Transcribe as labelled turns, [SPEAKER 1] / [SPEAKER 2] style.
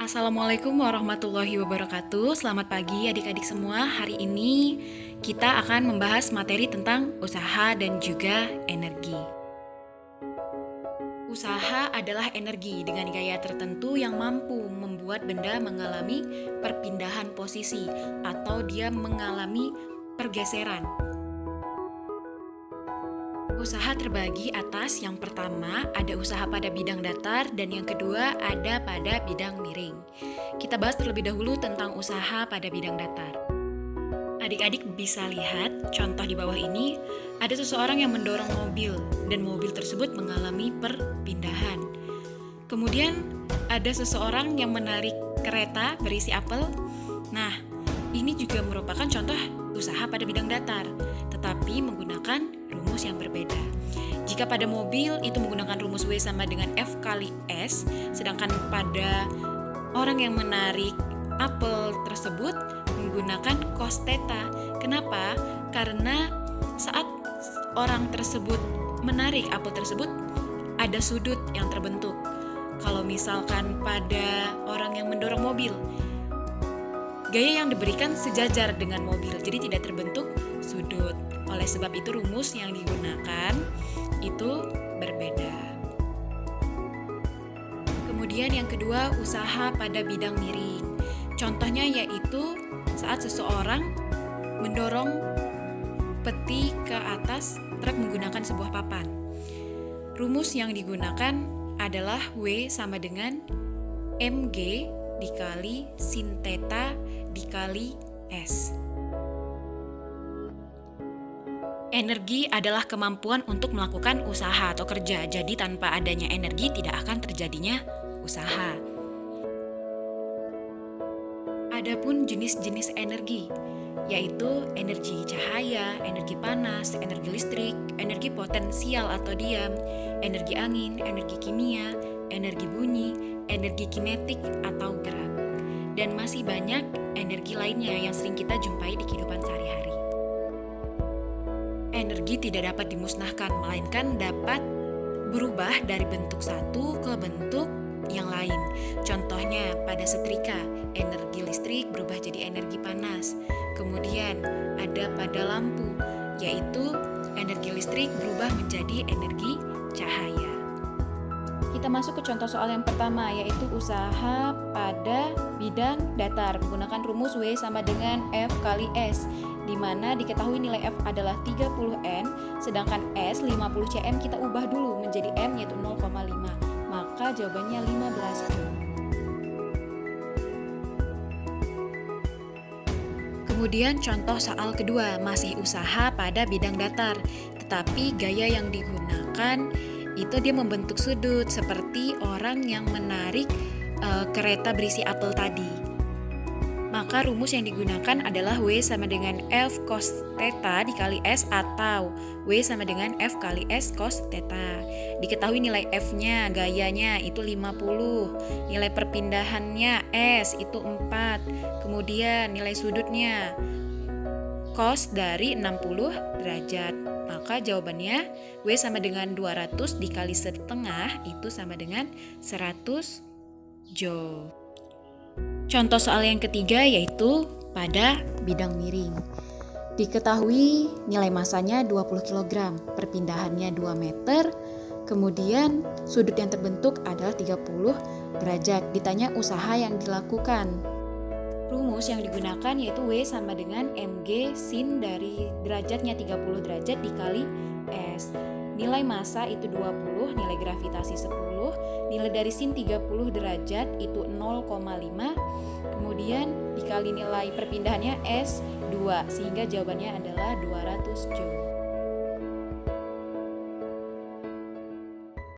[SPEAKER 1] Assalamualaikum warahmatullahi wabarakatuh. Selamat pagi adik-adik semua. Hari ini kita akan membahas materi tentang usaha dan juga energi. Usaha adalah energi dengan gaya tertentu yang mampu membuat benda mengalami perpindahan posisi atau dia mengalami pergeseran. Usaha terbagi atas yang pertama ada usaha pada bidang datar dan yang kedua ada pada bidang miring. Kita bahas terlebih dahulu tentang usaha pada bidang datar. Adik-adik bisa lihat contoh di bawah ini, ada seseorang yang mendorong mobil dan mobil tersebut mengalami perpindahan. Kemudian ada seseorang yang menarik kereta berisi apel. Nah, ini juga merupakan contoh usaha pada bidang datar, tetapi menggunakan rumus yang berbeda. Jika pada mobil itu menggunakan rumus W sama dengan F kali S, sedangkan pada orang yang menarik apel tersebut menggunakan cos theta. Kenapa? Karena saat orang tersebut menarik apel tersebut, ada sudut yang terbentuk. Kalau misalkan pada orang yang mendorong mobil, gaya yang diberikan sejajar dengan mobil, jadi tidak terbentuk sudut. Oleh sebab itu rumus yang digunakan itu berbeda. Kemudian yang kedua, usaha pada bidang miring. Contohnya yaitu saat seseorang mendorong peti ke atas truk menggunakan sebuah papan. Rumus yang digunakan adalah W sama dengan mg dikali sin theta dikali S. Energi adalah kemampuan untuk melakukan usaha atau kerja. Jadi tanpa adanya energi tidak akan terjadinya usaha. Adapun jenis-jenis energi, yaitu energi cahaya, energi panas, energi listrik, energi potensial atau diam, energi angin, energi kimia, energi bunyi, energi kinetik atau gerak, dan masih banyak energi lainnya yang sering kita jumpai di kehidupan sehari-hari. Energi tidak dapat dimusnahkan, melainkan dapat berubah dari bentuk satu ke bentuk yang lain. Contohnya pada setrika, energi listrik berubah jadi energi panas. Kemudian ada pada lampu, yaitu energi listrik berubah menjadi energi cahaya. Kita masuk ke contoh soal yang pertama, yaitu usaha pada bidang datar menggunakan rumus W sama dengan F kali S, di mana diketahui nilai F adalah 30N, sedangkan S 50 cm kita ubah dulu menjadi M yaitu 0,5. Maka jawabannya 15 Joule. Kemudian contoh soal kedua, masih usaha pada bidang datar, tetapi gaya yang digunakan itu dia membentuk sudut seperti orang yang menarik kereta berisi apel tadi. Maka rumus yang digunakan adalah W sama dengan F cos theta dikali S atau W sama dengan F kali S cos theta. Diketahui nilai F-nya, gayanya itu 50, nilai perpindahannya S itu 4, kemudian nilai sudutnya cos dari 60 derajat. Maka jawabannya W sama dengan 200 dikali setengah itu sama dengan 100 Joule. Contoh soal yang ketiga yaitu pada bidang miring. Diketahui nilai masanya 20 kg, perpindahannya 2 meter, kemudian sudut yang terbentuk adalah 30 derajat. Ditanya usaha yang dilakukan. Rumus yang digunakan yaitu W sama dengan mg sin dari derajatnya 30 derajat dikali S. Nilai massa itu 20, nilai gravitasi 10, nilai dari sin 30 derajat itu 0,5, kemudian dikali nilai perpindahannya S 2, sehingga jawabannya adalah 200 Joule.